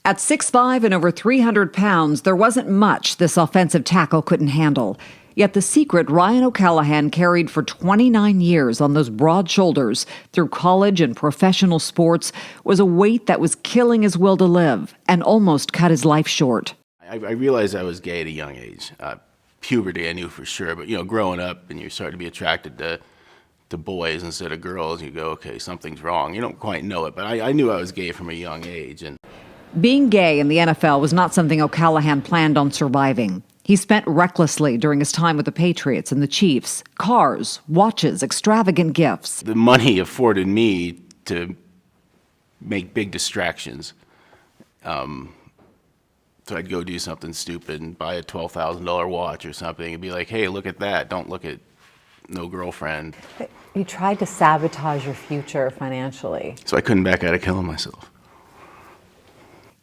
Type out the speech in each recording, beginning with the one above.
At 6'5" and over 300 pounds, there wasn't much this offensive tackle couldn't handle. Yet the secret Ryan O'Callaghan carried for 29 years on those broad shoulders through college and professional sports was a weight that was killing his will to live and almost cut his life short. I realized I was gay at a young age. Puberty, I knew for sure, but growing up and you start to be attracted to boys instead of girls, you go, okay, something's wrong. You don't quite know it, but I knew I was gay from a young age. And being gay in the NFL was not something O'Callaghan planned on surviving. He spent recklessly during his time with the Patriots and the Chiefs. Cars, watches, extravagant gifts. The money afforded me to make big distractions. So I'd go do something stupid and buy a $12,000 watch or something and be like, hey, look at that. Don't look at no girlfriend. You tried to sabotage your future financially. So I couldn't back out of killing myself.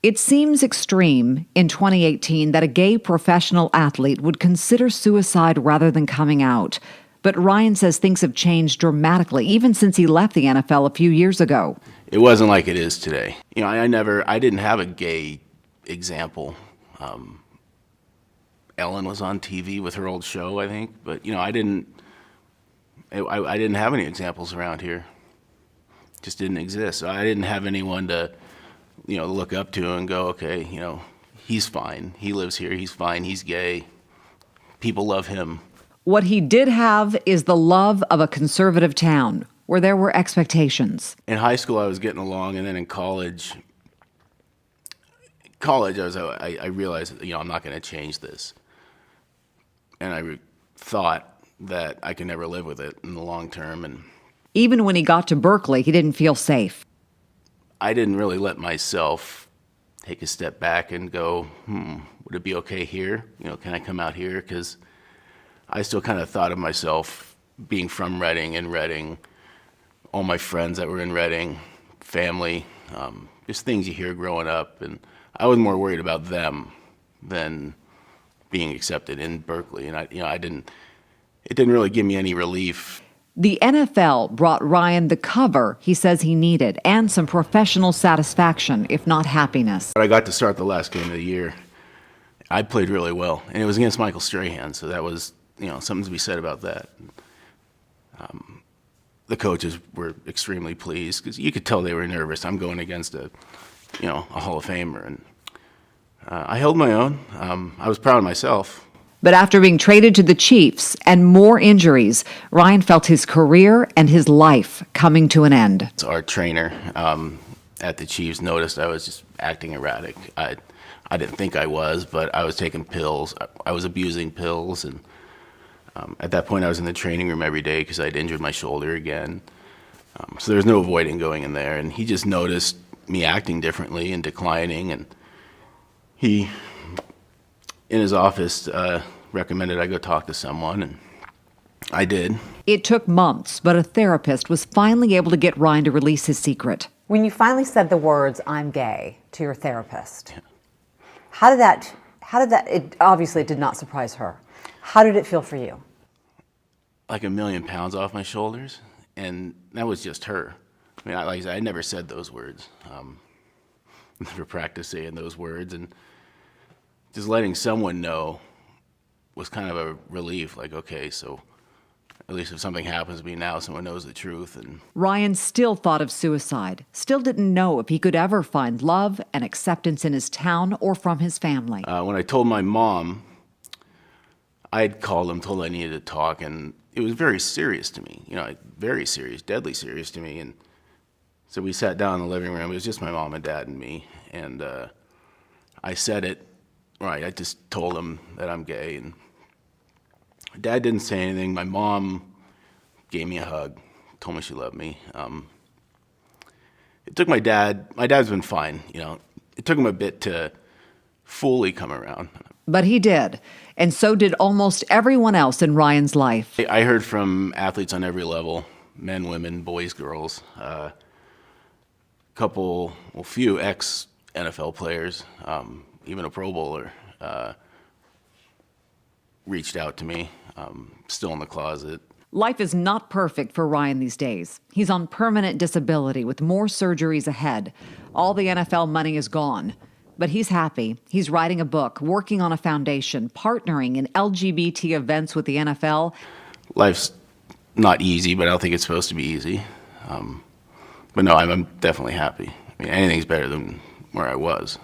It seems extreme in 2018 that a gay professional athlete would consider suicide rather than coming out. But Ryan says things have changed dramatically, even since he left the NFL a few years ago. It wasn't like it is today. I didn't have a gay example. Ellen was on TV with her old show, I think, but I didn't have any examples around here. Just didn't exist. So I didn't have anyone to look up to and go, okay, he's fine. He lives here. He's fine. He's gay. People love him. What he did have is the love of a conservative town where there were expectations. In high school, I was getting along, and then in college, I realized, I'm not going to change this. And I thought that I could never live with it in the long term. And even when he got to Berkeley, he didn't feel safe. I didn't really let myself take a step back and go, would it be okay here? Can I come out here? Because I still kind of thought of myself being from Reading, and Reading, all my friends that were in Reading, family, just things you hear growing up. And I was more worried about them than being accepted in Berkeley. And it didn't really give me any relief. The NFL brought Ryan the cover he says he needed and some professional satisfaction, if not happiness. I got to start the last game of the year. I played really well, and it was against Michael Strahan, so that was, something to be said about that. The coaches were extremely pleased because you could tell they were nervous. I'm going against a Hall of Famer, and I held my own. I was proud of myself. But after being traded to the Chiefs and more injuries, Ryan felt his career and his life coming to an end. Our trainer at the Chiefs noticed I was just acting erratic. I didn't think I was, but I was taking pills. I was abusing pills, and at that point I was in the training room every day because I'd injured my shoulder again. So there was no avoiding going in there, and he just noticed me acting differently and declining, and he, in his office, recommended I go talk to someone, and I did. It took months, but a therapist was finally able to get Ryan to release his secret. When you finally said the words, "I'm gay," to your therapist, how did that, it obviously did not surprise her. How did it feel for you? Like 1,000,000 pounds off my shoulders, and that was just her. I mean, like I said, I never said those words. Never practiced saying those words, and just letting someone know was kind of a relief. Like, okay, so at least if something happens to me now, someone knows the truth. And Ryan still thought of suicide, still didn't know if he could ever find love and acceptance in his town or from his family. When I told my mom, I had called him, told her I needed to talk, and it was very serious to me, very serious, deadly serious to me. And so we sat down in the living room. It was just my mom and dad and me. And I said it, right, I just told him that I'm gay. And Dad didn't say anything. My mom gave me a hug, told me she loved me. It took my dad's been fine, It took him a bit to fully come around. But he did, and so did almost everyone else in Ryan's life. I heard from athletes on every level, men, women, boys, girls, few ex-NFL players, even a Pro Bowler, reached out to me, still in the closet. Life is not perfect for Ryan these days. He's on permanent disability with more surgeries ahead. All the NFL money is gone. But he's happy. He's writing a book, working on a foundation, partnering in LGBT events with the NFL. Life's not easy, but I don't think it's supposed to be easy. But no, I'm definitely happy. I mean, anything's better than where I was.